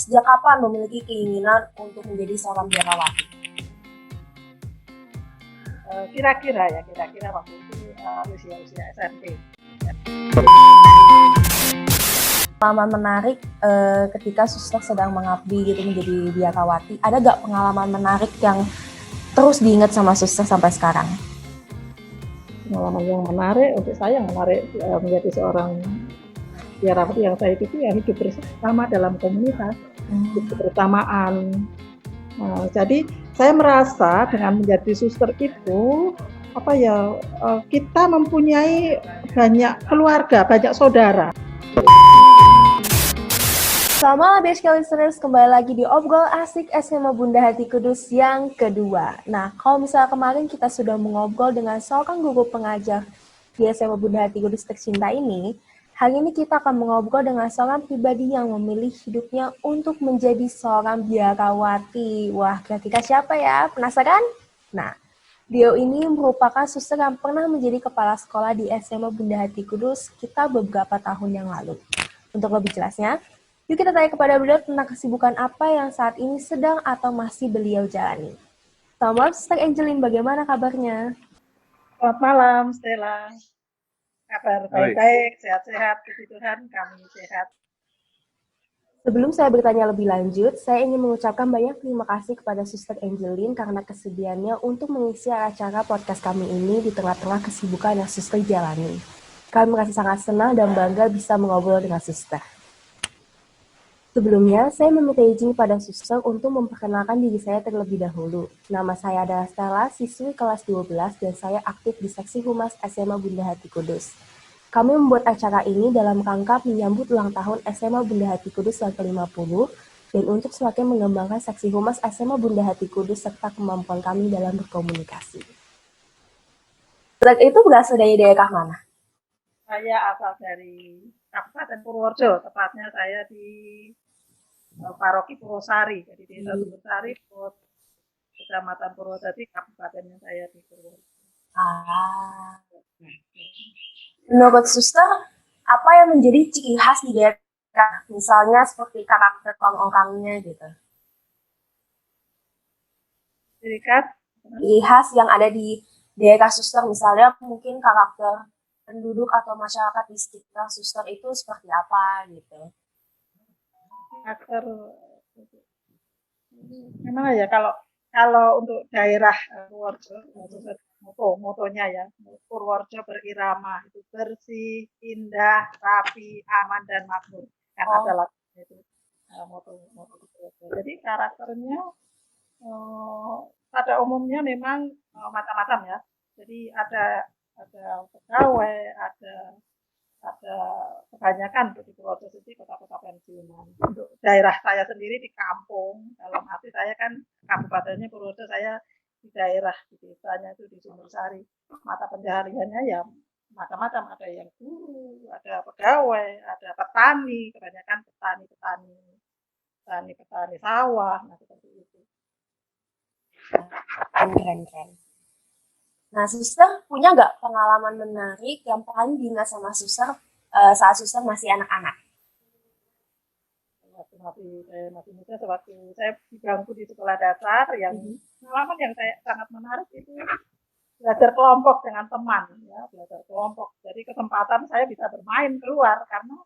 sejak kapan memiliki keinginan untuk menjadi seorang biarawati? Kira-kira waktu itu usia SMP. Pengalaman menarik ketika suster sedang mengabdi gitu menjadi biarawati. Ada gak pengalaman menarik yang terus diingat sama suster sampai sekarang? Pengalaman yang menarik untuk saya menjadi seorang biarawati yang saya ikuti ya hidup bersama dalam komunitas, hidup kebersamaan. Jadi saya merasa dengan menjadi suster itu kita mempunyai banyak keluarga, banyak saudara. Selamat malam BSK listeners, kembali lagi di Obrol Asik SMA Bunda Hati Kudus yang kedua. Nah, kalau misalnya kemarin kita sudah mengobrol dengan seorang guru pengajar di SMA Bunda Hati Kudus tercinta ini, hari ini kita akan mengobrol dengan seorang pribadi yang memilih hidupnya untuk menjadi seorang biarawati. Wah, kira-kira siapa ya? Penasaran? Nah, dia ini merupakan suster yang pernah menjadi kepala sekolah di SMA Bunda Hati Kudus sekitar beberapa tahun yang lalu. Untuk lebih jelasnya, yuk kita tanya kepada beliau tentang kesibukan apa yang saat ini sedang atau masih beliau jalani. Selamat malam, Suster Angeline. Bagaimana kabarnya? Selamat malam, Stella. Kabar baik-baik, sehat-sehat, puji Tuhan, kami sehat. Sebelum saya bertanya lebih lanjut, saya ingin mengucapkan banyak terima kasih kepada Suster Angeline karena kesediaannya untuk mengisi acara podcast kami ini di tengah-tengah kesibukan yang Suster jalani. Kami merasa sangat senang dan bangga bisa mengobrol dengan Suster. Sebelumnya, saya meminta izin pada suster untuk memperkenalkan diri saya terlebih dahulu. Nama saya adalah Stella, siswi kelas 12, dan saya aktif di Seksi Humas SMA Bunda Hati Kudus. Kami membuat acara ini dalam rangka menyambut ulang tahun SMA Bunda Hati Kudus yang ke-50, dan untuk semakin mengembangkan Seksi Humas SMA Bunda Hati Kudus serta kemampuan kami dalam berkomunikasi. Itu berasal dari daerah mana? Saya asal dari Kabupaten Purworejo, tepatnya saya di Paroki Purwosari, jadi desa Sumbersari, Kecamatan Purwosari, kabupatennya saya di Purworejo. Menurut suster, apa yang menjadi ciri khas di daerah? Misalnya seperti karakter orang-orangnya gitu. Ciri khas yang ada di daerah suster, misalnya mungkin karakter penduduk atau masyarakat di sekitar suster itu seperti apa gitu. Karakter gimana ya, kalau untuk daerah Purworejo, motonya ya, Purworejo berirama, itu bersih, indah, rapi, aman dan makmur. Kan ada lagunya itu moto Purworejo. Jadi karakternya pada umumnya memang macam-macam ya. Jadi ada pegawai, ada kebanyakan di Purworejo City kota-kota pensiunan. Untuk daerah saya sendiri di kampung, dalam arti saya kan kabupatennya Purworejo, saya di daerah di desanya itu di Sumbersari. Mata pencahariannya ya macam-macam, ada yang guru, ada pegawai, ada petani, kebanyakan petani sawah, nah seperti itu. Keren. Nah, suster punya nggak pengalaman menarik yang paling diingat sama suster saat suster masih anak-anak? Waktu masih muda, sewaktu saya di bangku di sekolah dasar, yang pengalaman yang saya sangat menarik itu belajar kelompok dengan teman, ya, belajar kelompok. Jadi kesempatan saya bisa bermain keluar karena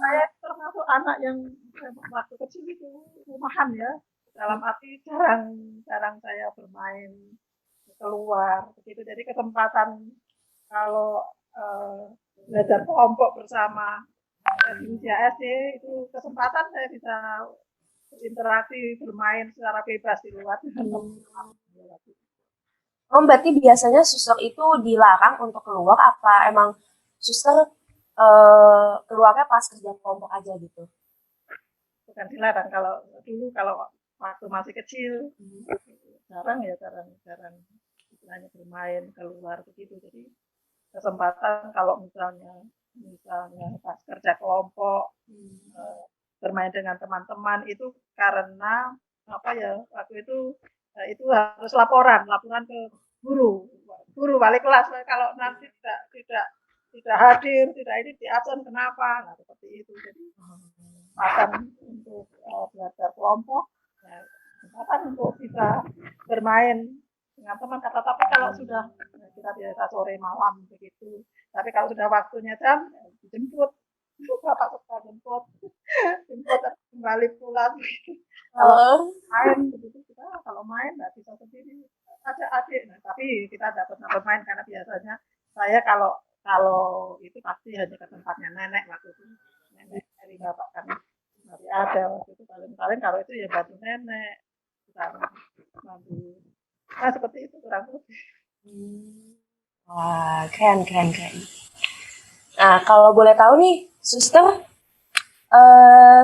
saya termasuk anak yang waktu kecil itu rumahan ya, dalam arti jarang saya bermain keluar begitu. Jadi kesempatan kalau belajar kelompok bersama di usia SD itu kesempatan saya bisa berinteraksi, bermain secara bebas di luar dengan teman-teman. Berarti biasanya suster itu dilarang untuk keluar, apa emang suster keluarnya pas kerja kelompok aja gitu? Bukan dilarang, kalau waktu masih kecil jarang istilahnya bermain keluar begitu. Jadi kesempatan kalau misalnya pas kerja kelompok bermain dengan teman-teman itu karena waktu itu harus laporan ke guru wali kelas. Kalau nanti tidak hadir, tidak ini di absen kenapa, nah seperti itu. Jadi akan untuk belajar kelompok, ya, kesempatan untuk bisa bermain dengan teman. Tapi kalau sudah kita biasa sore malam begitu, tapi kalau sudah waktunya jam, ya, dijemput, bapak suka jemput, jemput kembali pulang. Kalau Oh. main begitu kita kalau main nggak bisa sendiri, ada adik. Nah, tapi kita dapat bermain karena biasanya saya kalau kalau itu pasti hanya ke tempatnya nenek waktu itu. Nenek dari bapak kan masih ada waktu itu, paling-paling kalau itu ya bantu nenek, kita bantu. Nah, seperti itu kurang lebih. Wah, keren, keren, keren. Nah, kalau boleh tahu nih, Suster,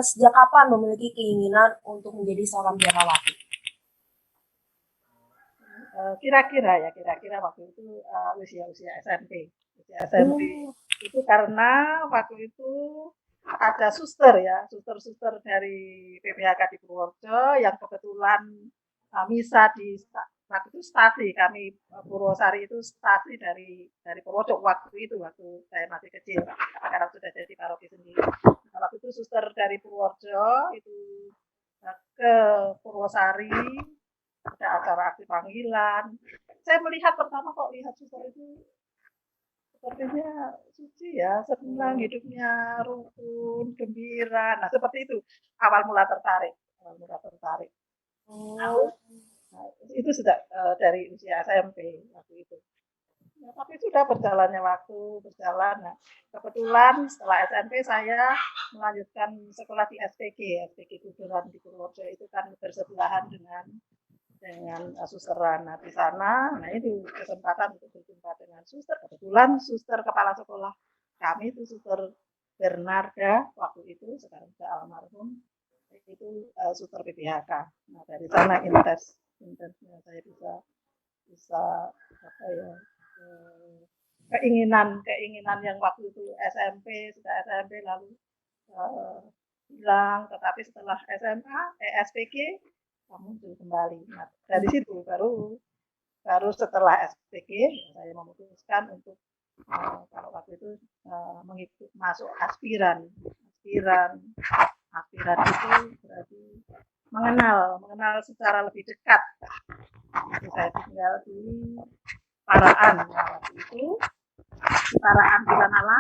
sejak kapan memiliki keinginan untuk menjadi seorang biarawati? Kira-kira waktu itu usia SMP. Usia SMP itu karena waktu itu ada suster ya, suster-suster dari PPHK di Purworejo yang kebetulan misa di waktu itu stasi kami Purwosari itu stasi dari Purworejo waktu itu waktu saya masih kecil, sekarang sudah jadi paroki sendiri. Nah, waktu itu suster dari Purworejo itu ke Purwosari, ada acara aksi panggilan. Saya melihat pertama kok lihat suster itu sepertinya suci ya, senang hidupnya, rukun, gembira. Nah, seperti itu awal mula tertarik. Awal mula tertarik. Lalu, nah, itu sudah dari usia SMP waktu itu. Nah, tapi sudah berjalannya waktu, berjalan. Nah, kebetulan setelah SMP saya melanjutkan sekolah di SPG, SPG Kuburan di Purworejo itu kan bersebelahan dengan susteran. Nah, di sana, nah itu kesempatan untuk berjumpa dengan suster. Kebetulan suster kepala sekolah kami itu suster Bernarda waktu itu, sekarang sudah almarhum, itu suster PPHK. Nah, dari sana intensnya saya bisa apa ya, keinginan yang waktu itu SMP, sudah SMP lalu hilang, tetapi setelah SMA, SPG muncul kembali. Nah, dari situ baru setelah SPG saya memutuskan untuk kalau waktu itu mengikut masuk aspiran itu berarti mengenal secara lebih dekat. Jadi saya tinggal di Paraan waktu itu, di Paraan Pilanala.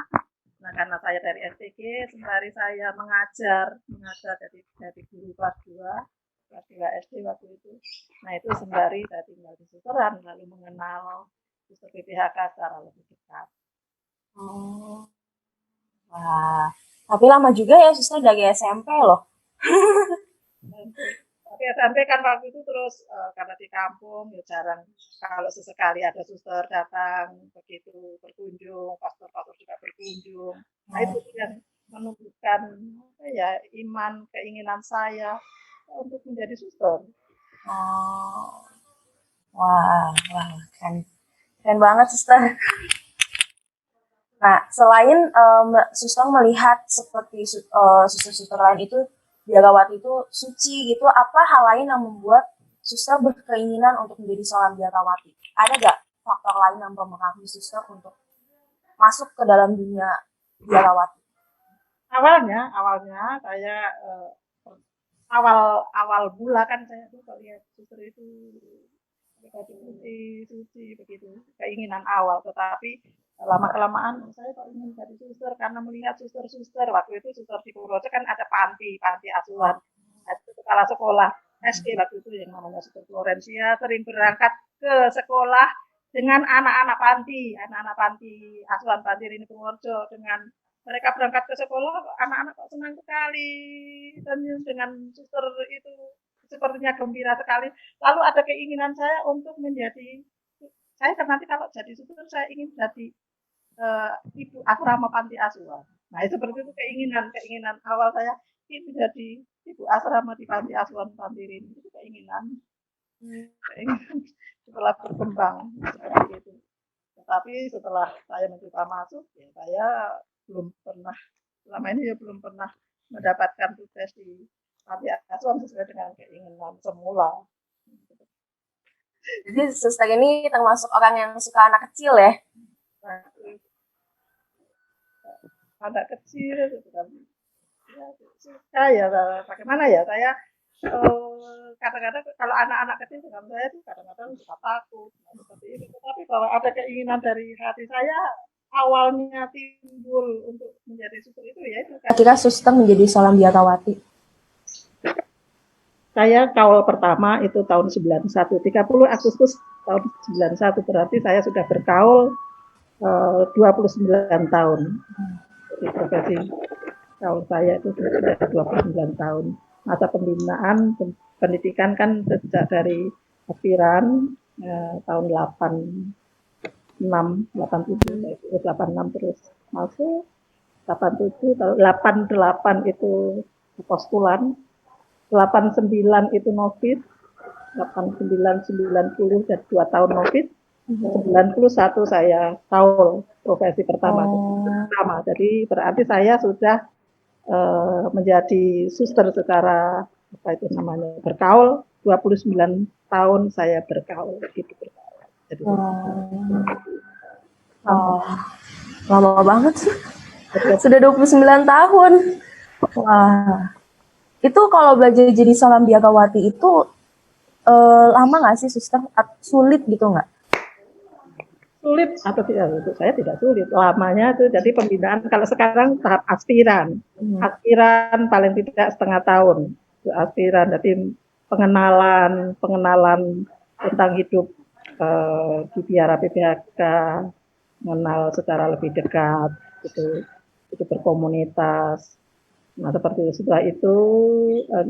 Nah, karena saya dari SPG, sembari saya mengajar dari guru kelas 2 SD waktu itu. Nah, itu sembari saya tinggal di susteran, lalu mengenal suster PPHK secara lebih dekat. Oh, wah. Tapi lama juga ya, Suster, dari SMP loh. Tapi SMP kan waktu itu terus karena di kampung ya jarang, kalau sesekali ada suster datang begitu berkunjung, pastor-pastor juga berkunjung. Nah, itu yang menumbuhkan apa ya, iman, keinginan saya untuk menjadi suster. Oh, wah, wah, keren, keren banget, Suster. Nah, selain Suster melihat seperti suster-suster lain itu, biarawati itu suci gitu, apa hal lain yang membuat Suster berkeinginan untuk menjadi seorang biarawati? Ada gak faktor lain yang mempengaruhi Suster untuk masuk ke dalam dunia biarawati? Awalnya saya awal mula kan saya tuh kalau lihat suster itu suci begitu, keinginan awal. Tetapi lama kelamaan saya kok ingin jadi suster karena melihat suster-suster waktu itu, suster di Purworejo kan ada panti asuhan, itu kepala sekolah SD waktu itu yang namanya suster Florencia sering berangkat ke sekolah dengan anak-anak panti asuhan panti Rini Purworejo. Dengan mereka berangkat ke sekolah, anak-anak kok senang sekali dan dengan suster itu sepertinya gembira sekali. Lalu ada keinginan saya untuk menjadi, saya kan nanti kalau jadi suster saya ingin jadi ibu asrama panti asuhan. Nah, itu seperti itu keinginan awal saya, ingin menjadi ibu asrama di panti asuhan panti Rini. Itu keinginan setelah berkembang seperti itu. Tetapi setelah saya mencoba masuk, ya saya belum pernah, selama ini ya belum pernah mendapatkan tugas di panti asuhan sesuai dengan keinginan semula. Jadi Suster ini termasuk orang yang suka anak kecil ya? Nah, anak kecil gitu kan. Ya, suka ya, bagaimana ya, saya kadang-kadang kalau anak-anak kecil dengan saya itu kadang-kadang suka takut, nah, seperti itu. Tetapi kalau ada keinginan dari hati saya, awalnya timbul untuk menjadi suster itu ya itu kan. Kira suster menjadi seorang biarawati. Saya kaul pertama itu tahun 91, 30 Agustus tahun 91, berarti saya sudah berkaul 29 tahun. Jadi profesi kaul saya itu sudah 29 tahun. Masa pembinaan pendidikan kan sejak dari aspiran tahun 86, 87, 86 terus masuk 87, 88 itu postulan, 89 itu novis, 89, 90 dan 2 tahun novis, 91 saya kaul profesi pertama. Jadi berarti saya sudah menjadi suster secara apa itu namanya berkaul 29 tahun saya berkaul gitu. Jadi, lama banget sih. Sudah 29 tahun. Wah. Itu kalau belajar jadi seorang biarawati itu lama nggak sih suster? Sulit gitu nggak? Sulit atau tidak? Untuk saya tidak sulit. Lamanya itu jadi pembinaan. Kalau sekarang tahap aspiran, aspiran paling tidak setengah tahun. Aspiran, jadi pengenalan tentang hidup di biara PPHK, mengenal secara lebih dekat, itu berkomunitas. Nah, seperti itu. Setelah itu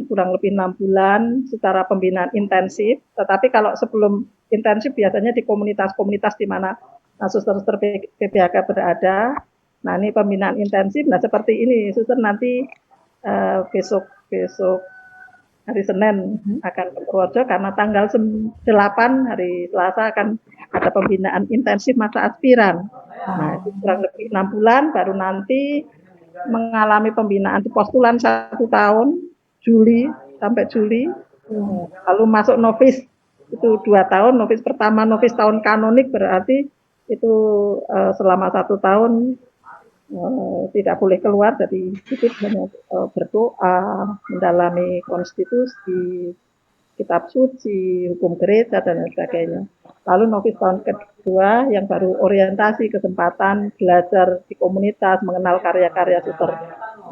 kurang lebih 6 bulan secara pembinaan intensif. Tetapi kalau sebelum intensif biasanya di komunitas-komunitas di mana suster-suster PPHK berada. Nah, ini pembinaan intensif. Nah, seperti ini, suster nanti besok hari Senin akan ke Purworejo karena tanggal 8 hari Selasa akan ada pembinaan intensif masa aspiran. Nah, itu kurang lebih 6 bulan baru nanti mengalami pembinaan di postulan 1 tahun, Juli sampai Juli, lalu masuk novis itu 2 tahun, novis pertama novis tahun kanonik berarti itu selama 1 tahun tidak boleh keluar dari hidup, hanya berdoa, mendalami konstitusi, kitab suci, hukum gereja dan lain sebagainya. Lalu novis tahun kedua yang baru orientasi, kesempatan belajar di komunitas, mengenal karya-karya suster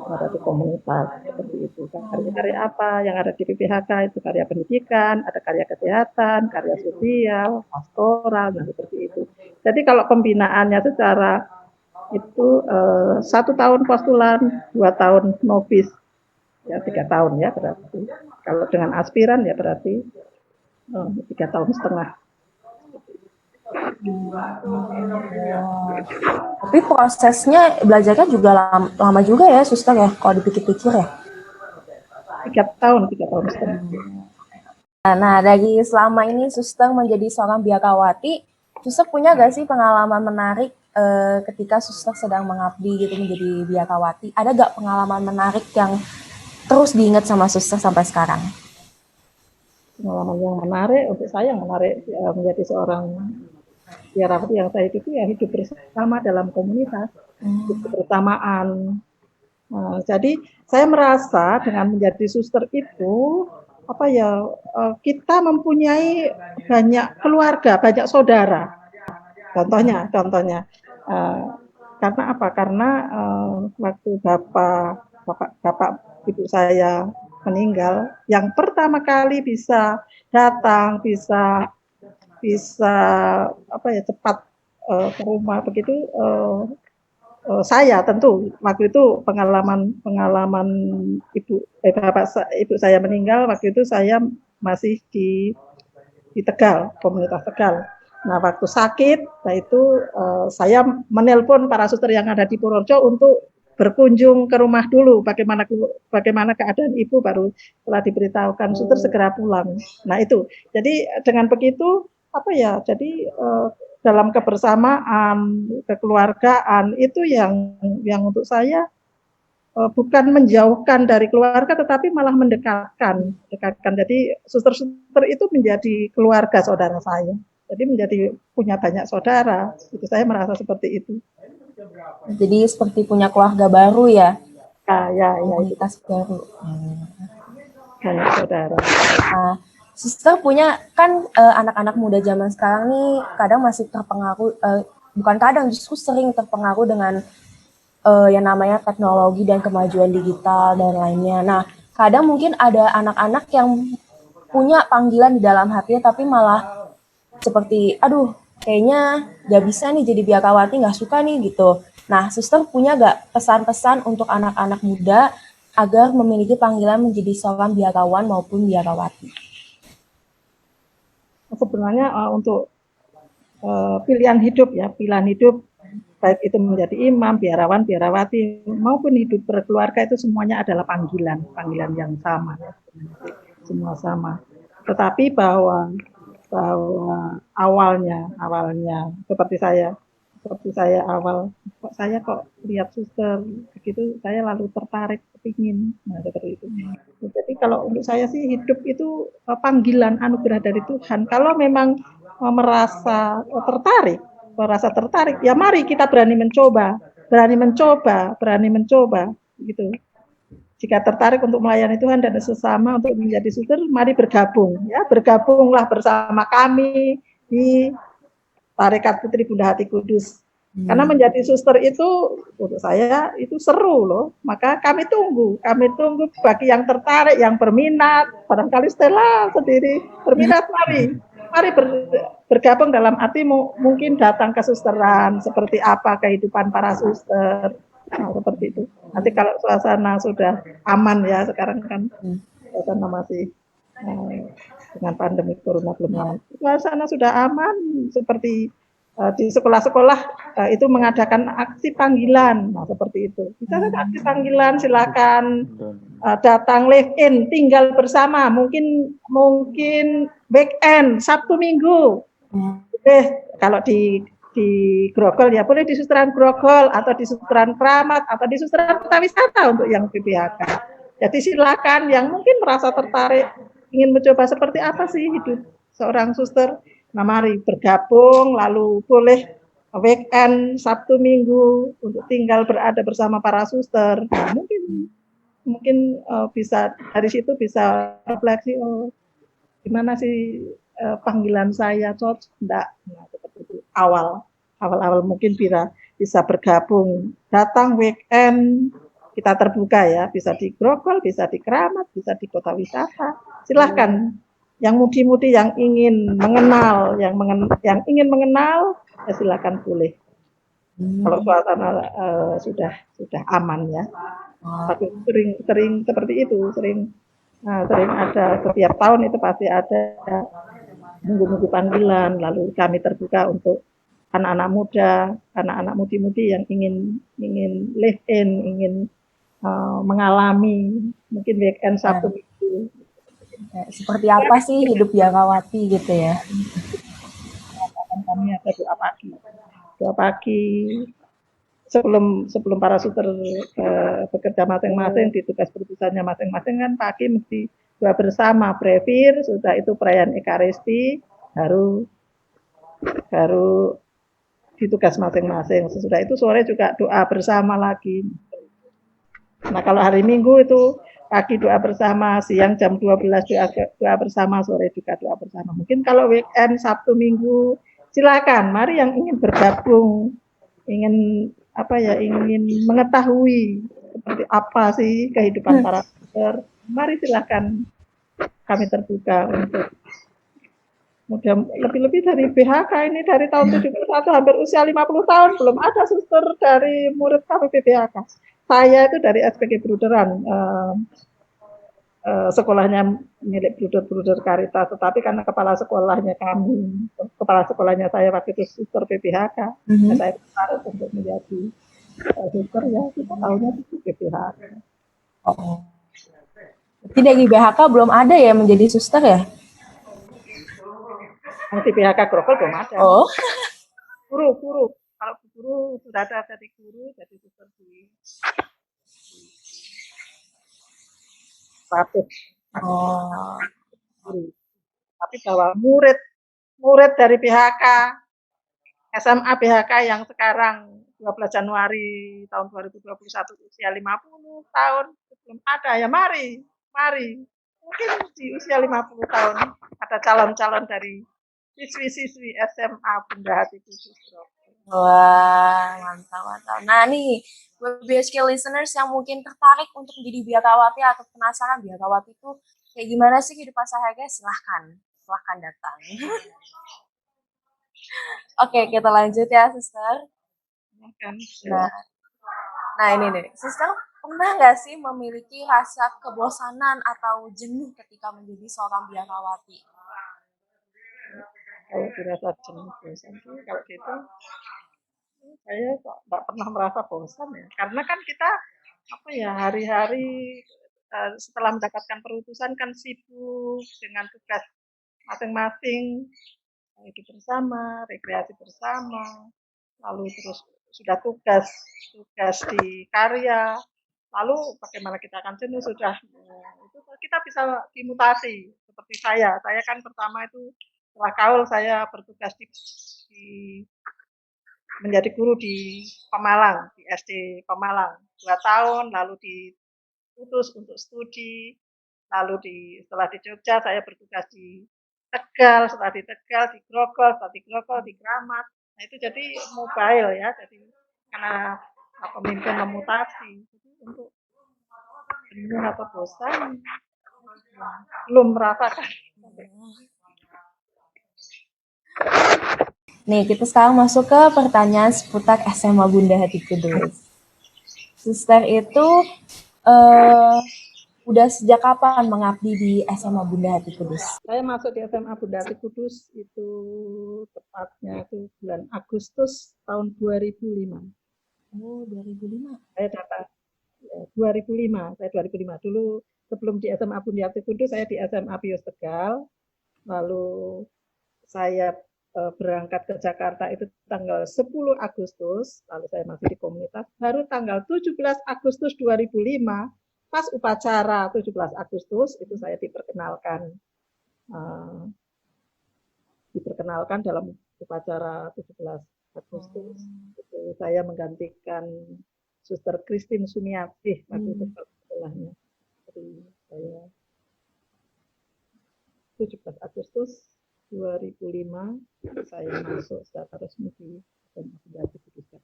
ada di komunitas seperti itu. Karya-karya apa yang ada di PPHK itu karya pendidikan, ada karya kesehatan, karya sosial, pastoral, dan seperti itu. Jadi kalau pembinaannya secara itu 1 tahun postulan, 2 tahun novis, ya 3 tahun ya berarti. Kalau dengan aspiran ya berarti 3 tahun setengah. Tapi prosesnya belajarnya juga lama juga ya suster ya kalau dipikir-pikir ya. 3 tahun setengah. Nah, dari selama ini suster menjadi seorang biarawati, suster punya gak sih pengalaman menarik ketika suster sedang mengabdi gitu menjadi biarawati? Ada gak pengalaman menarik yang terus diingat sama suster sampai sekarang? Pengalaman yang menarik untuk saya, yang menarik menjadi seorang biarawati yang saya itu ya hidup bersama dalam komunitas, hidup bersamaan. Jadi saya merasa dengan menjadi suster itu apa ya, kita mempunyai banyak keluarga, banyak saudara. Contohnya, karena apa? Karena waktu bapak ibu saya meninggal, yang pertama kali bisa datang, bisa apa ya cepat ke rumah begitu. Saya tentu waktu itu pengalaman ibu saya meninggal waktu itu saya masih di Tegal, komunitas Tegal. Nah, waktu sakit, nah itu saya menelpon para suster yang ada di Purworejo untuk berkunjung ke rumah dulu, bagaimana keadaan ibu, baru setelah diberitahukan suster segera pulang. Nah itu, jadi dengan begitu apa ya, jadi dalam kebersamaan, kekeluargaan itu yang untuk saya bukan menjauhkan dari keluarga, tetapi malah mendekatkan. Jadi suster-suster itu menjadi keluarga saudara saya. Jadi menjadi punya banyak saudara. Itu saya merasa seperti itu. Jadi seperti punya keluarga baru ya? Ya, itu komunitas baru. banyak saudara. Nah, suster punya kan anak-anak muda zaman sekarang nih kadang masih terpengaruh, bukan kadang justru sering terpengaruh dengan yang namanya teknologi dan kemajuan digital dan lainnya. Nah, kadang mungkin ada anak-anak yang punya panggilan di dalam hatinya tapi malah seperti, aduh, kayaknya gak bisa nih jadi biarawati, gak suka nih gitu. Nah, suster punya gak pesan-pesan untuk anak-anak muda agar memiliki panggilan menjadi seorang biarawan maupun biarawati? Sebenarnya untuk pilihan hidup ya, pilihan hidup baik itu menjadi imam, biarawan, biarawati maupun hidup berkeluarga itu semuanya adalah panggilan, panggilan yang sama ya, semua sama. Tetapi bahwa awalnya seperti saya awal kok saya kok lihat suster begitu saya lalu tertarik kepingin, nah seperti itu. Jadi kalau untuk saya sih hidup itu panggilan anugerah dari Tuhan. Kalau memang merasa tertarik, ya mari kita berani mencoba, gitu. Jika tertarik untuk melayani Tuhan dan sesama untuk menjadi suster, mari bergabung, ya bergabunglah bersama kami di Tarekat Putri Bunda Hati Kudus. Karena menjadi suster itu untuk saya itu seru loh. Maka kami tunggu bagi yang tertarik, yang berminat, barangkali Stella sendiri berminat, mari bergabung dalam arti mungkin datang ke susteran, seperti apa kehidupan para suster, nah, seperti itu. Nanti kalau suasana sudah aman ya, sekarang kan suasana masih dengan pandemi corona belum aman. Suasana sudah aman, seperti di sekolah-sekolah itu mengadakan aksi panggilan, nah seperti itu. Bisa aksi panggilan, silakan datang live in, tinggal bersama, mungkin weekend, Sabtu Minggu. Kalau di Grogol ya boleh di susteran Grogol atau di susteran Kramat atau di susteran Kota Wisata untuk yang PPHK. Jadi silakan yang mungkin merasa tertarik ingin mencoba seperti apa sih hidup seorang suster. Nah mari bergabung, lalu boleh weekend Sabtu Minggu untuk tinggal berada bersama para suster. Nah, mungkin bisa dari situ bisa refleksi, oh gimana sih panggilan saya cocok enggak, nah, seperti itu. Awal mungkin bisa bergabung, datang weekend kita terbuka ya, bisa di Grogol, bisa di Keramat, bisa di Kota Wisata. Silahkan yang mudi-mudi yang ingin mengenal, yang ingin mengenal, ya silakan boleh. Kalau suasana sudah aman ya. Tapi sering seperti itu, sering ada setiap tahun itu pasti ada minggu-minggu panggilan, lalu kami terbuka untuk anak-anak muda, anak-anak mudi-mudi yang ingin live in, ingin mengalami mungkin weekend Sabtu Minggu. Seperti apa sih hidup biarawati gitu ya? Kami ada doa pagi sebelum para suster bekerja masing-masing di tugas perutusannya masing-masing kan pagi mesti doa bersama brevir, sudah itu perayaan Ekaristi, baru di tugas masing-masing. Sesudah itu sore juga doa bersama lagi. Nah kalau hari Minggu itu pagi doa bersama, siang jam 12 doa bersama, sore juga doa bersama. Mungkin kalau weekend Sabtu Minggu silakan, mari yang ingin bergabung, ingin mengetahui seperti apa sih kehidupan para suster, mari silakan, kami terbuka untuk lebih-lebih dari BHK ini dari tahun 71 hampir usia 50 tahun belum ada suster dari murid kami BHK. Saya itu dari SPG Bruderan, sekolahnya milik Bruder Karitas, tetapi karena kepala sekolahnya saya waktu itu suster PPHK, saya tertarik untuk menjadi suster ya, kita tahunya itu PPHK. Oh. Tidak di BHK belum ada ya menjadi suster ya? Yang di PPHK Grogol belum ada. Oh. Guru. Kalau guru sudah ada jadi guru, jadi suster di status. Oh. Tapi bahwa murid dari PHK SMA BHK yang sekarang 12 Januari tahun 2021 usia 50 tahun belum ada ya, mari mungkin di usia 50 tahun ada calon-calon dari siswi-siswi SMA Bunda Hati Kudus. Wah, mantap, mantap. Nah, nih, buat BHK listeners yang mungkin tertarik untuk menjadi biakawati atau penasaran biakawati itu kayak gimana sih kehidupan sehari-hari, silahkan datang. Oke, kita lanjut ya, Suster. Nah, ini nih, Suster pernah nggak sih memiliki rasa kebosanan atau jenuh ketika menjadi seorang biakawati? Kalau dirasa jenuh bosan sih, kalau gitu saya kok nggak pernah merasa bosan ya, karena kan kita apa ya hari-hari setelah mendapatkan perutusan kan sibuk dengan tugas masing-masing, hidup bersama, rekreasi bersama, lalu terus sudah tugas di karya, lalu bagaimana kita akan jenuh sudah itu kita bisa dimutasi seperti saya kan pertama itu setelah kaul saya bertugas di menjadi guru di Pemalang, di SD Pemalang 2 tahun, lalu diputus untuk studi, lalu setelah di Jogja saya bertugas di Tegal, setelah di Tegal di Grogol, setelah di Grogol di Kramat. Nah itu jadi mobile ya, jadi karena pemimpin memutasi, jadi untuk jenuh atau bosan belum merasakan. Nih, kita sekarang masuk ke pertanyaan seputar SMA Bunda Hati Kudus. Suster itu udah sejak kapan mengabdi di SMA Bunda Hati Kudus? Saya masuk di SMA Bunda Hati Kudus itu tepatnya itu bulan Agustus tahun 2005. Oh, 2005. Saya data 2005. Saya 2005 dulu sebelum di SMA Bunda Hati Kudus saya di SMA Pius Tegal. Lalu saya berangkat ke Jakarta itu tanggal 10 Agustus, lalu saya masih di komunitas, baru tanggal 17 Agustus 2005, pas upacara 17 Agustus, itu saya diperkenalkan dalam upacara 17 Agustus. Itu saya menggantikan Suster Christine Sumiati, waktu itu sekolahnya. Jadi saya 17 Agustus 2005 saya masuk secara resmi di SMA Bunda Hati Kudus.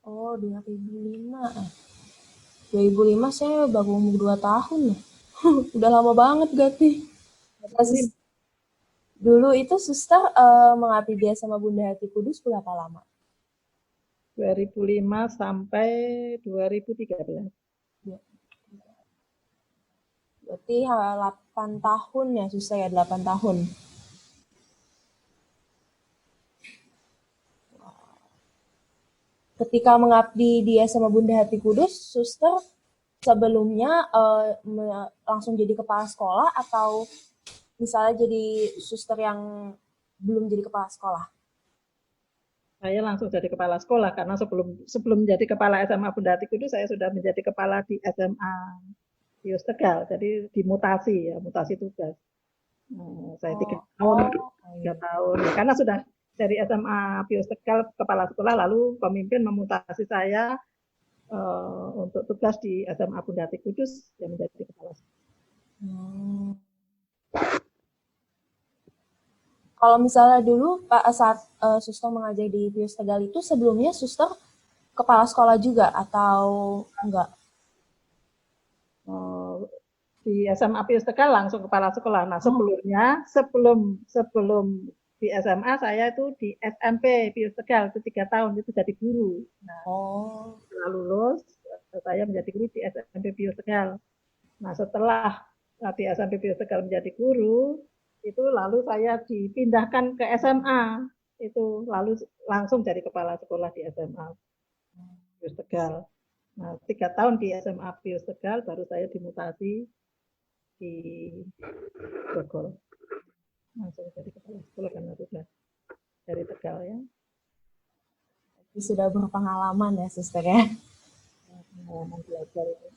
Oh, 2005. 2005 saya baru umur 2 tahun ya. Udah lama banget berarti. Dulu itu Suster mengabdi di SMA Bunda Hati Kudus berapa lama? 2005 sampai 2013. Ya. Berarti 8 tahun ya Suster ya, 8 tahun. Ketika mengabdi di SMA Bunda Hati Kudus, Suster sebelumnya langsung jadi kepala sekolah atau misalnya jadi suster yang belum jadi kepala sekolah? Saya langsung jadi kepala sekolah karena sebelum menjadi kepala SMA Bunda Hati Kudus saya sudah menjadi kepala di SMA Pius Tegal, jadi dimutasi ya, mutasi tugas. Saya 3 tahun, karena sudah dari SMA Pius Tegal kepala sekolah, lalu pemimpin memutasi saya untuk tugas di SMA Bunda Hati Kudus yang menjadi kepala sekolah. Kalau misalnya dulu saat Suster mengajar di Pius Tegal itu sebelumnya Suster kepala sekolah juga atau enggak? Di SMA Pius Tegal langsung kepala sekolah. Nah sebelumnya sebelum di SMA saya itu di SMP Pius Tegal itu 3 tahun itu jadi guru. Nah, setelah lulus saya menjadi guru di SMP Pius Tegal. Nah setelah di SMP Pius Tegal menjadi guru itu lalu saya dipindahkan ke SMA itu lalu langsung jadi kepala sekolah di SMA Pius Tegal. Nah 3 tahun di SMA Pius Tegal baru saya dimutasi di Grogol langsung jadi kepala sekolah karena sudah dari Tegal ya. Jadi sudah berpengalaman ya Suster ya. Pengalaman belajar itu.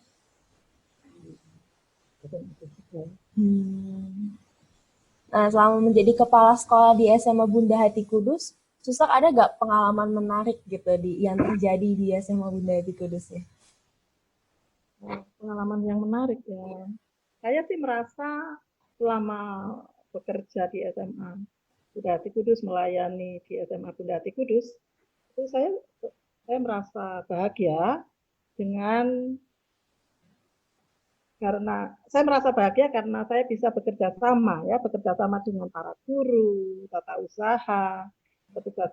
Nah, selama menjadi kepala sekolah di SMA Bunda Hati Kudus, Suster, ada nggak pengalaman menarik gitu yang terjadi di SMA Bunda Hati Kudus ya? Pengalaman yang menarik ya. Saya sih merasa selama bekerja di SMA Bunda Hati Kudus, melayani di SMA Bunda Hati Kudus, itu saya merasa bahagia dengan karena saya merasa bahagia karena saya bisa bekerja sama dengan para guru, tata usaha, petugas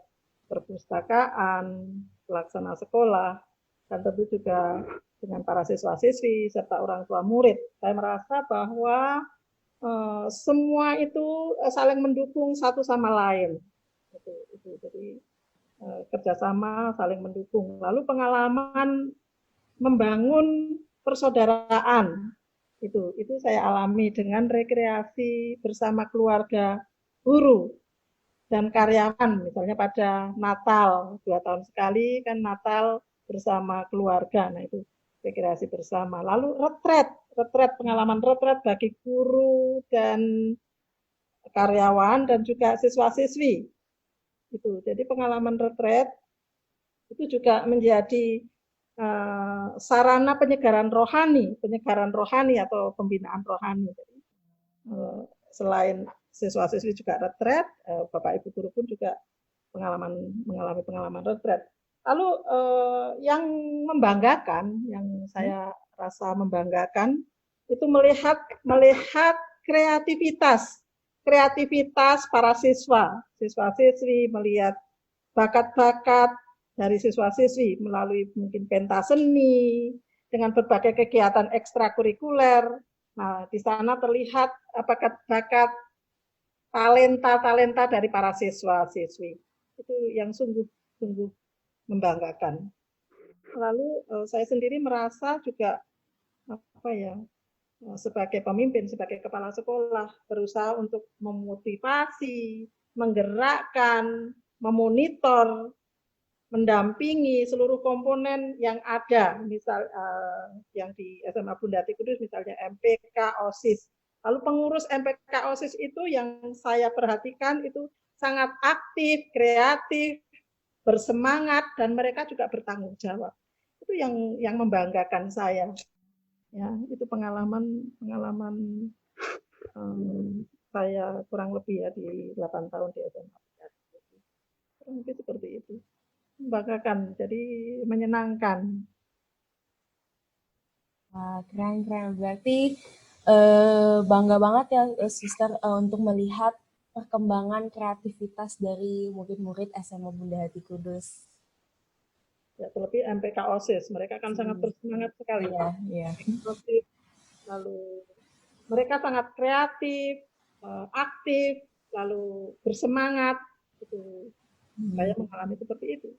perpustakaan, pelaksana sekolah, dan tentu juga dengan para siswa-siswi serta orang tua murid. Saya merasa bahwa semua itu saling mendukung satu sama lain. Jadi kerjasama saling mendukung. Lalu pengalaman membangun persaudaraan itu saya alami dengan rekreasi bersama keluarga guru dan karyawan, misalnya pada Natal 2 tahun sekali kan Natal bersama keluarga. Nah itu rekreasi bersama. Lalu pengalaman retret bagi guru dan karyawan dan juga siswa-siswi itu. Jadi pengalaman retret itu juga menjadi sarana penyegaran rohani atau pembinaan rohani. Jadi, selain siswa-siswi juga retret, Bapak Ibu guru pun juga mengalami pengalaman retret. Lalu yang membanggakan, yang saya rasa membanggakan itu melihat kreativitas para siswa-siswi, melihat bakat-bakat dari siswa-siswi melalui mungkin pentas seni, dengan berbagai kegiatan ekstrakurikuler. Nah, di sana terlihat bakat-bakat talenta dari para siswa-siswi. Itu yang sungguh membanggakan. Lalu saya sendiri merasa juga sebagai pemimpin, sebagai kepala sekolah, berusaha untuk memotivasi, menggerakkan, memonitor, mendampingi seluruh komponen yang ada, misal yang di SMA Bunda Hati Kudus, misalnya MPK, OSIS. Lalu pengurus MPK, OSIS itu yang saya perhatikan itu sangat aktif, kreatif, bersemangat, dan mereka juga bertanggung jawab. Itu yang membanggakan saya. Ya, itu pengalaman saya kurang lebih ya di 8 tahun di SMA. Kurang lebih seperti itu. Membanggakan, jadi menyenangkan. Wah, keren-keren. Berarti bangga banget ya, Suster, untuk melihat perkembangan kreativitas dari murid-murid SMA Bunda Hati Kudus. Ya, terlebih MPK OSIS, mereka kan sangat bersemangat sekali. Iya, iya. OSIS, lalu mereka sangat kreatif, aktif, lalu bersemangat. Gitu. Saya mengalami seperti itu.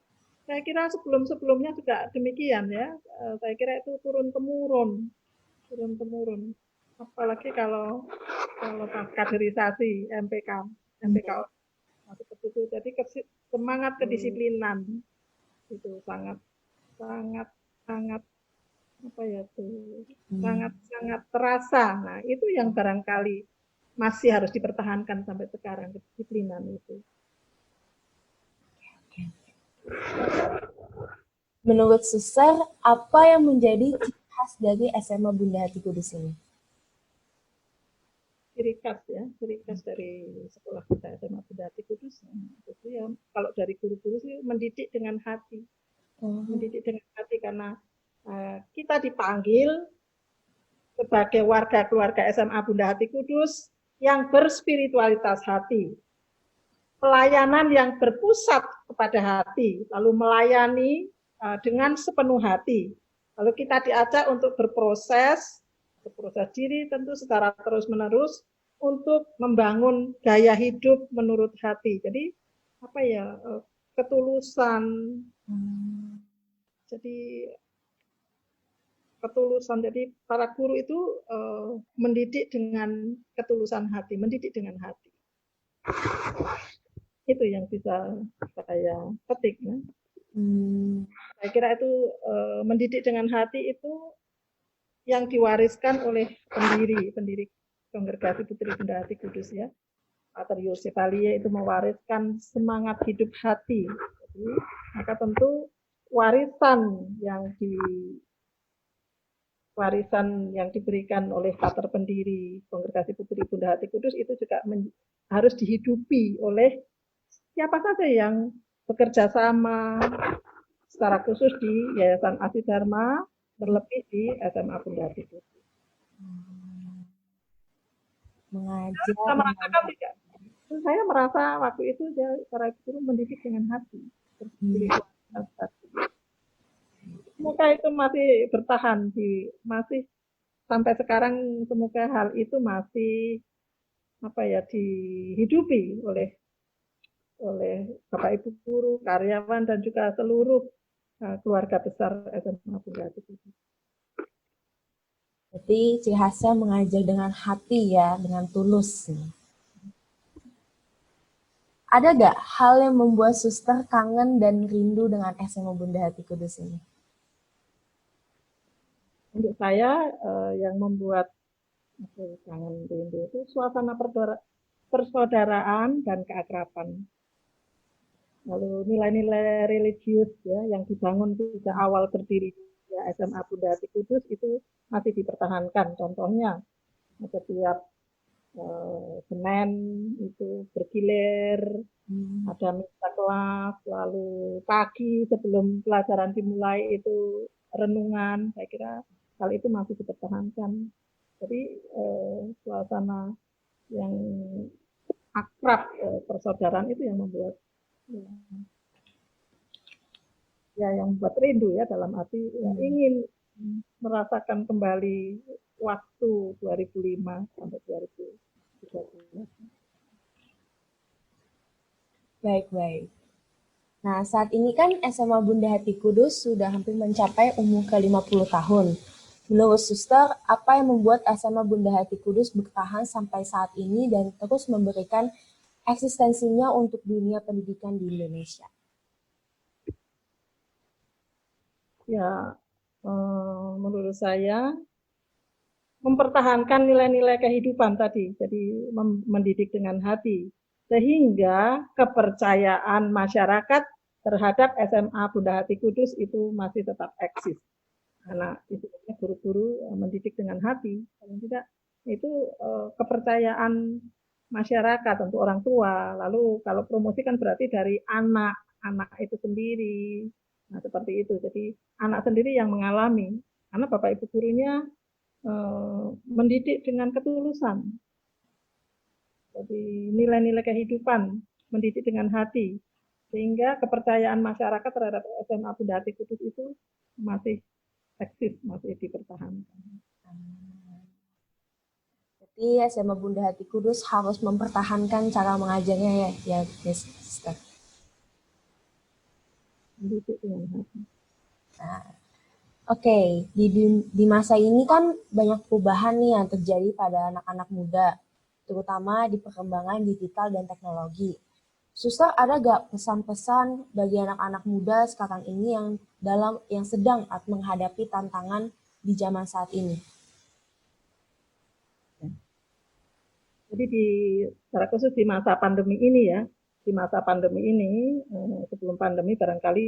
Saya kira sebelum-sebelumnya juga demikian ya. Saya kira itu turun-temurun. Apalagi kalau kaderisasi MPK seperti itu. Jadi semangat kedisiplinan itu sangat sangat terasa. Nah, itu yang barangkali masih harus dipertahankan sampai sekarang, kedisiplinan itu. Menurut Suster, apa yang menjadi ciri khas dari SMA Bunda Hati Kudus ini? Ciri khas dari sekolah kita SMA Bunda Hati Kudus itu ya, kalau dari guru-guru sih mendidik dengan hati. Mendidik dengan hati karena kita dipanggil sebagai warga keluarga SMA Bunda Hati Kudus yang berspiritualitas hati. Pelayanan yang berpusat kepada hati, lalu melayani dengan sepenuh hati. Lalu kita diajak untuk berproses diri tentu secara terus-menerus untuk membangun gaya hidup menurut hati. Jadi ketulusan. Jadi para guru itu mendidik dengan ketulusan hati, mendidik dengan hati. Itu yang bisa saya petik. Ya. Saya kira itu mendidik dengan hati itu yang diwariskan oleh pendiri Kongregasi Putri Bunda Hati Kudus ya. Pater Yosef Alia itu mewariskan semangat hidup hati. Jadi, maka tentu warisan yang diberikan oleh pater pendiri Kongregasi Putri Bunda Hati Kudus itu juga harus dihidupi oleh siapa saja yang bekerja sama secara khusus di Yayasan Adi Dharma, terlebih di SMA Bunda Hati Kudus. Mengajar. Saya merasa waktu itu para guru mendidik dengan hati. Semoga itu masih bertahan masih sampai sekarang, semoga hal itu masih dihidupi oleh Bapak Ibu guru, karyawan dan juga seluruh keluarga besar SMA Bunda Hati Kudus. Jadi ciri khasnya mengajar dengan hati ya, dengan tulus. Ada gak hal yang membuat suster kangen dan rindu dengan SMA Bunda Hati Kudus ini? Untuk saya yang membuat kangen rindu itu suasana persaudaraan dan keakraban. Lalu nilai-nilai religius ya yang dibangun sejak awal berdiri ya, SMA Bunda Hati Kudus itu masih dipertahankan. Contohnya setiap Senin itu bergilir, ada misa kelas, lalu pagi sebelum pelajaran dimulai itu renungan. Saya kira hal itu masih dipertahankan. Jadi suasana yang akrab persaudaraan itu yang membuat yang membuat rindu ya, dalam arti ingin merasakan kembali waktu 2005 sampai 2013. Baik. Nah, saat ini kan SMA Bunda Hati Kudus sudah hampir mencapai umur ke-50 tahun. Menurut suster, apa yang membuat SMA Bunda Hati Kudus bertahan sampai saat ini dan terus memberikan eksistensinya untuk dunia pendidikan di Indonesia? Ya, menurut saya mempertahankan nilai-nilai kehidupan tadi, jadi mendidik dengan hati, sehingga kepercayaan masyarakat terhadap SMA Bunda Hati Kudus itu masih tetap eksis. Karena istilahnya guru-guru mendidik dengan hati, paling tidak itu kepercayaan masyarakat untuk orang tua. Lalu kalau promosi kan berarti dari anak itu sendiri. Nah, seperti itu. Jadi anak sendiri yang mengalami, karena Bapak Ibu gurunya mendidik dengan ketulusan. Jadi nilai-nilai kehidupan, mendidik dengan hati, sehingga kepercayaan masyarakat terhadap SMA Bunda Hati Kudus itu masih eksis, masih dipertahankan. Jadi SMA Bunda Hati Kudus harus mempertahankan cara mengajarnya ya Sister. Mendidik dengan hati. Nah, Oke, di masa ini kan banyak perubahan nih yang terjadi pada anak-anak muda, terutama di perkembangan digital dan teknologi. Suster, ada gak pesan-pesan bagi anak-anak muda sekarang ini yang sedang menghadapi tantangan di zaman saat ini? Jadi secara khusus di masa pandemi ini ya, sebelum pandemi barangkali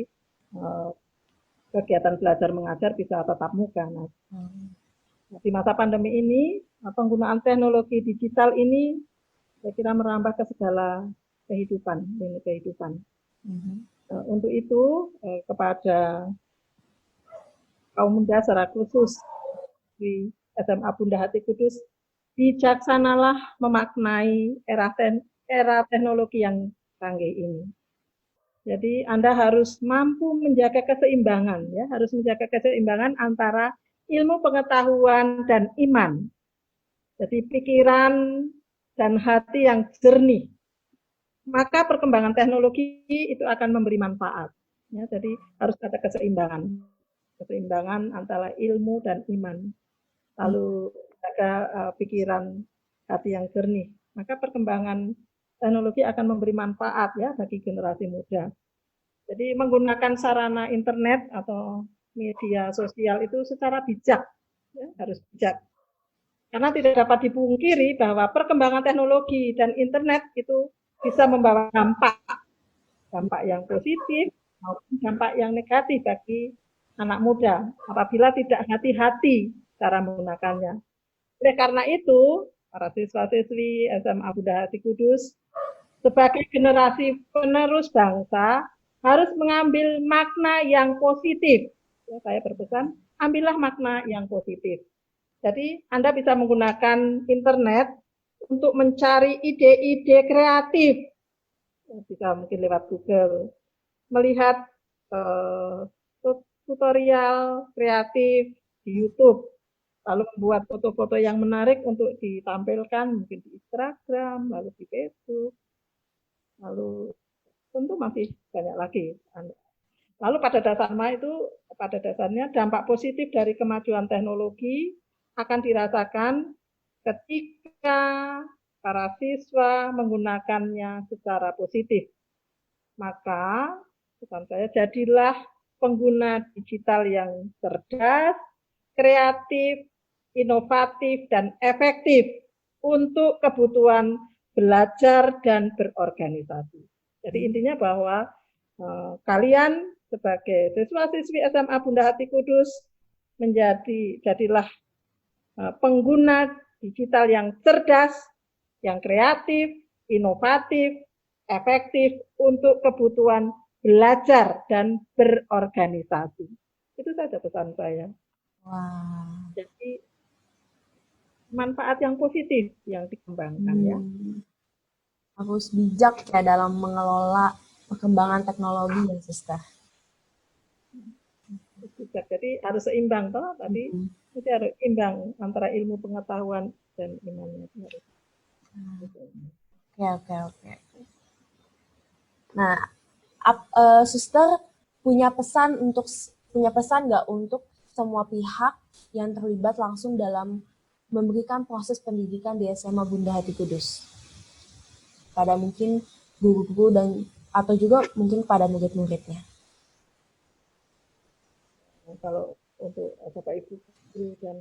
kegiatan belajar mengajar bisa tatap muka. Nah, di masa pandemi ini, penggunaan teknologi digital ini saya kira merambah ke segala kehidupan. Untuk itu, kepada kaum muda secara khusus di SMA Bunda Hati Kudus, bijaksanalah memaknai era teknologi yang canggih ini. Jadi Anda harus mampu menjaga keseimbangan, ya, harus menjaga keseimbangan antara ilmu pengetahuan dan iman. Jadi pikiran dan hati yang jernih. Maka perkembangan teknologi itu akan memberi manfaat. Ya, jadi harus ada keseimbangan antara ilmu dan iman. Lalu jaga pikiran hati yang jernih. Maka perkembangan teknologi akan memberi manfaat ya bagi generasi muda. Jadi menggunakan sarana internet atau media sosial itu secara bijak, ya, harus bijak. Karena tidak dapat dipungkiri bahwa perkembangan teknologi dan internet itu bisa membawa dampak yang positif maupun dampak yang negatif bagi anak muda apabila tidak hati-hati cara menggunakannya. Oleh karena itu, para siswa-siswi SMA Bunda Hati Kudus sebagai generasi penerus bangsa harus mengambil makna yang positif. Ya, saya berpesan, ambillah makna yang positif. Jadi Anda bisa menggunakan internet untuk mencari ide-ide kreatif. Bisa mungkin lewat Google, melihat tutorial kreatif di YouTube, lalu membuat foto-foto yang menarik untuk ditampilkan mungkin di Instagram, lalu di Facebook, lalu tentu masih banyak lagi. Lalu pada dasarnya dampak positif dari kemajuan teknologi akan dirasakan ketika para siswa menggunakannya secara positif. Maka pesan saya, jadilah pengguna digital yang cerdas, kreatif, inovatif, dan efektif untuk kebutuhan belajar dan berorganisasi. Jadi intinya bahwa kalian sebagai siswa-siswi SMA Bunda Hati Kudus jadilah pengguna digital yang cerdas, yang kreatif, inovatif, efektif untuk kebutuhan belajar dan berorganisasi. Itu saja pesan saya. Wah. Jadi manfaat yang positif yang dikembangkan ya. Harus bijak ya dalam mengelola perkembangan teknologi ya, Sister. Jadi harus seimbang toh tadi. Jadi harus imbang antara ilmu pengetahuan dan imannya. Oke. Nah, Sister punya pesan nggak untuk semua pihak yang terlibat langsung dalam memberikan proses pendidikan di SMA Bunda Hati Kudus? Pada mungkin guru-guru dan atau juga mungkin pada murid-muridnya. Kalau untuk Bapak Ibu guru dan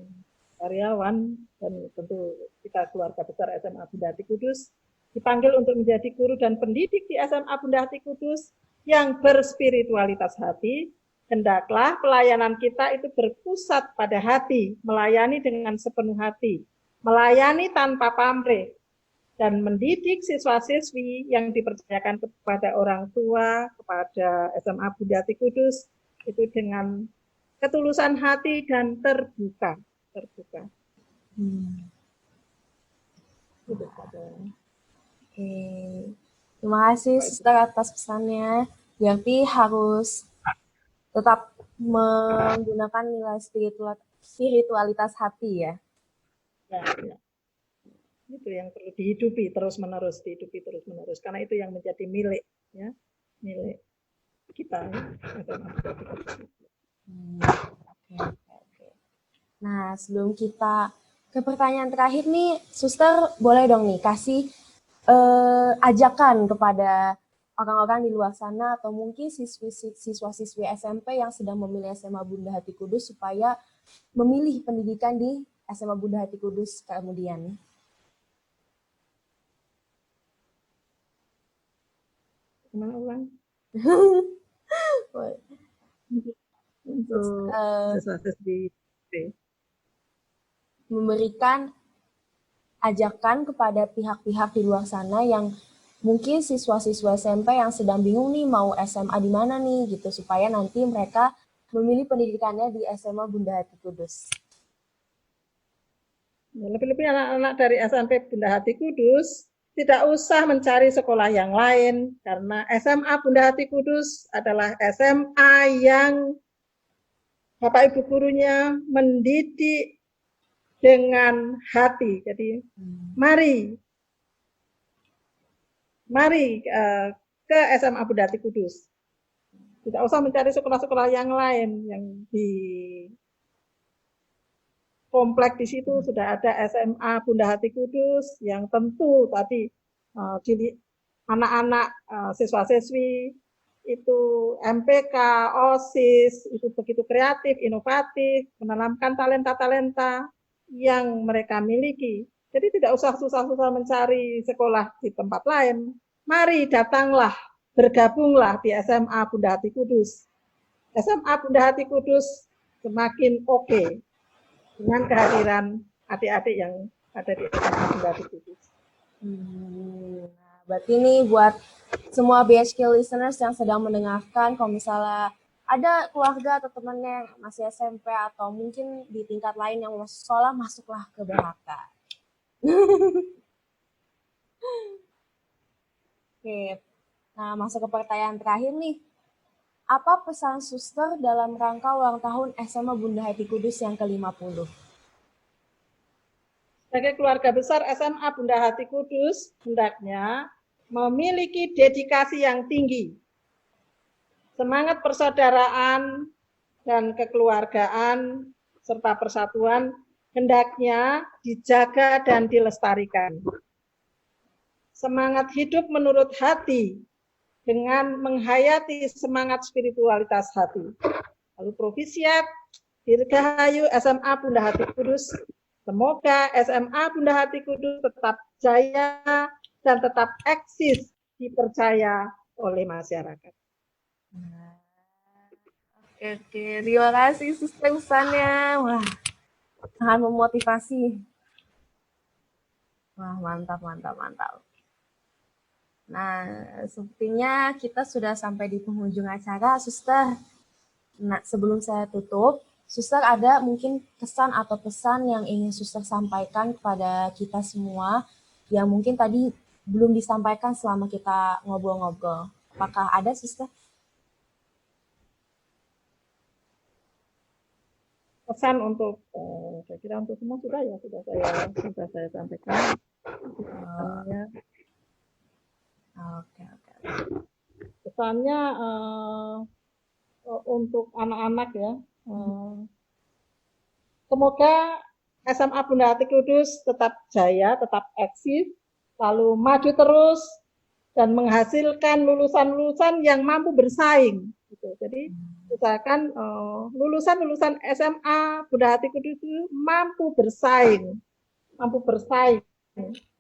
karyawan dan tentu kita keluarga besar SMA Bunda Hati Kudus dipanggil untuk menjadi guru dan pendidik di SMA Bunda Hati Kudus yang berspiritualitas hati, hendaklah pelayanan kita itu berpusat pada hati, melayani dengan sepenuh hati, melayani tanpa pamrih, dan mendidik siswa-siswi yang dipercayakan kepada orang tua, kepada SMA Bunda Hati Kudus itu dengan ketulusan hati dan terbuka. Oke. Terima kasih Sister atas pesannya. Berarti harus tetap menggunakan nilai spiritualitas hati ya. Ya. Itu yang perlu dihidupi terus menerus karena itu yang menjadi milik kita. Oke. Nah, sebelum kita ke pertanyaan terakhir nih, Suster boleh dong nih kasih ajakan kepada orang-orang di luar sana atau mungkin siswa-siswi SMP yang sedang memilih SMA Bunda Hati Kudus supaya memilih pendidikan di SMA Bunda Hati Kudus kemudian. Untuk siswa-siswi memberikan ajakan kepada pihak-pihak di luar sana yang mungkin siswa-siswa SMP yang sedang bingung nih mau SMA di mana nih gitu supaya nanti mereka memilih pendidikannya di SMA Bunda Hati Kudus. Lebih-lebih anak-anak dari SMP Bunda Hati Kudus tidak usah mencari sekolah yang lain karena SMA Bunda Hati Kudus adalah SMA yang Bapak Ibu gurunya mendidik dengan hati. Jadi mari ke SMA Bunda Hati Kudus. Tidak usah mencari sekolah-sekolah yang lain yang di komplek di situ sudah ada SMA Bunda Hati Kudus yang tentu tadi anak-anak siswa-siswi itu MPK, OSIS itu begitu kreatif, inovatif, menanamkan talenta-talenta yang mereka miliki. Jadi tidak usah susah-susah mencari sekolah di tempat lain. Mari datanglah, bergabunglah di SMA Bunda Hati Kudus. SMA Bunda Hati Kudus semakin oke dengan kehadiran adik-adik yang ada di SMA Bunda Hati Kudus. Nah, berarti ini buat semua BHK listeners yang sedang mendengarkan, kalau misalnya ada keluarga atau temannya yang masih SMP atau mungkin di tingkat lain yang masuk sekolah, masuklah ke BHK. Oke, nah masuk ke pertanyaan terakhir nih. Apa pesan suster dalam rangka ulang tahun SMA Bunda Hati Kudus yang ke-50? Sebagai keluarga besar SMA Bunda Hati Kudus, hendaknya memiliki dedikasi yang tinggi, semangat persaudaraan dan kekeluargaan serta persatuan hendaknya dijaga dan dilestarikan. Semangat hidup menurut hati dengan menghayati semangat spiritualitas hati. Lalu Provisiat, Dirgahayu SMA Bunda Hati Kudus. Semoga SMA Bunda Hati Kudus tetap jaya dan tetap eksis dipercaya oleh masyarakat. Oke, terima kasih suster pesannya. Wah, sangat memotivasi. Wah, mantap. Nah, sepertinya kita sudah sampai di penghujung acara, suster. Nah, sebelum saya tutup, suster ada mungkin kesan atau pesan yang ingin suster sampaikan kepada kita semua yang mungkin tadi belum disampaikan selama kita ngobrol-ngobrol. Apakah ada, suster? Pesan untuk saya kira untuk semua sudah saya sampaikan. Oke. Pesannya untuk anak-anak ya. Semoga SMA Bunda Hati Kudus tetap jaya, tetap eksis, lalu maju terus dan menghasilkan lulusan-lulusan yang mampu bersaing. Gitu. Jadi usahakan lulusan-lulusan SMA Bunda Hati Kudus itu mampu bersaing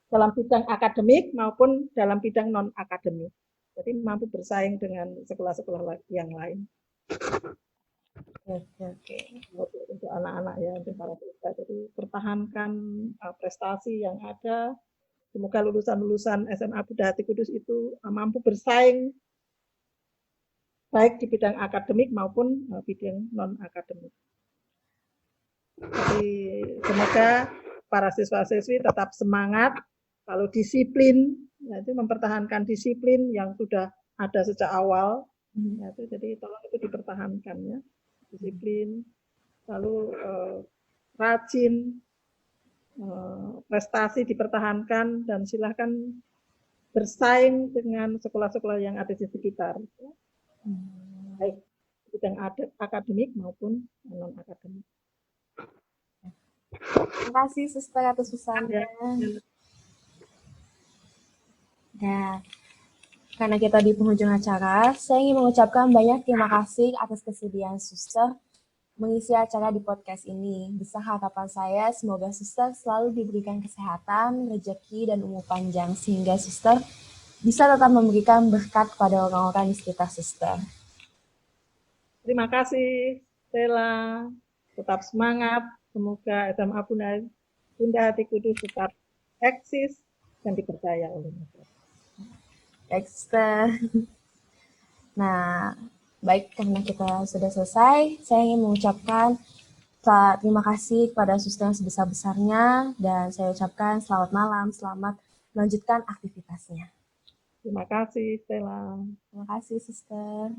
dalam bidang akademik maupun dalam bidang non akademik. Jadi mampu bersaing dengan sekolah-sekolah yang lain. Oke. Untuk anak-anak ya, untuk para siswa. Jadi pertahankan prestasi yang ada. Semoga lulusan-lulusan SMA Bunda Hati Kudus itu mampu bersaing baik di bidang akademik maupun bidang non akademik. Jadi semoga para siswa-siswi tetap semangat, lalu disiplin, yaitu mempertahankan disiplin yang sudah ada sejak awal. Yaitu, jadi tolong itu dipertahankan ya, disiplin, lalu rajin, prestasi dipertahankan dan silahkan bersaing dengan sekolah-sekolah yang ada di sekitar, baik bidang akademik maupun non akademik. Terima kasih suster atas pesannya. Nah, karena kita di penghujung acara, saya ingin mengucapkan banyak terima kasih atas kesediaan suster mengisi acara di podcast ini. Besar harapan saya, semoga suster selalu diberikan kesehatan, rezeki, dan umur panjang, sehingga suster bisa tetap memberikan berkat kepada orang-orang di sekitar suster. Terima kasih, Stella. Tetap semangat. Semoga SMA Bunda Hati Kudus tetap eksis dan dipercaya oleh masyarakat. Nah, baik, karena kita sudah selesai, saya ingin mengucapkan terima kasih kepada suster yang sebesar-besarnya, dan saya ucapkan selamat malam, selamat melanjutkan aktivitasnya. Terima kasih, Stella. Terima kasih, suster.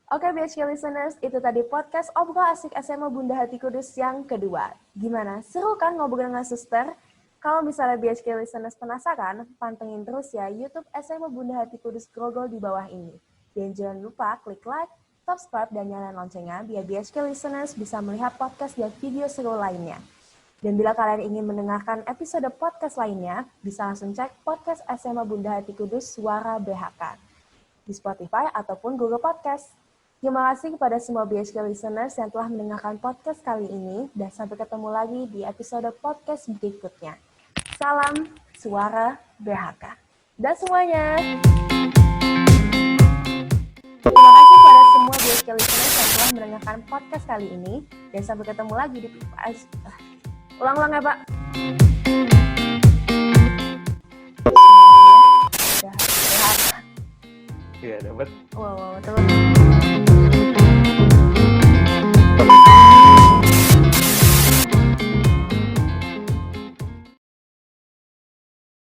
Oke, BHK listeners, itu tadi podcast Obrol Asik SMA Bunda Hati Kudus yang kedua. Gimana? Seru kan ngobrol dengan suster? Kalau misalnya BHK listeners penasaran, pantengin terus ya YouTube SMA Bunda Hati Kudus Grogol di bawah ini. Dan jangan lupa klik like, subscribe, dan nyalain loncengnya biar BHK listeners bisa melihat podcast dan video seru lainnya. Dan bila kalian ingin mendengarkan episode podcast lainnya, bisa langsung cek podcast SMA Bunda Hati Kudus Suara BHK di Spotify ataupun Google Podcast. Terima kasih kepada semua BHK listeners yang telah mendengarkan podcast kali ini dan sampai ketemu lagi di episode podcast berikutnya. Salam Suara BHK. Dan semuanya. Terima kasih kepada semua BHK listeners yang telah mendengarkan podcast kali ini dan sampai ketemu lagi di ulang-ulang ya Pak. Iya, dapat. Wow, terus.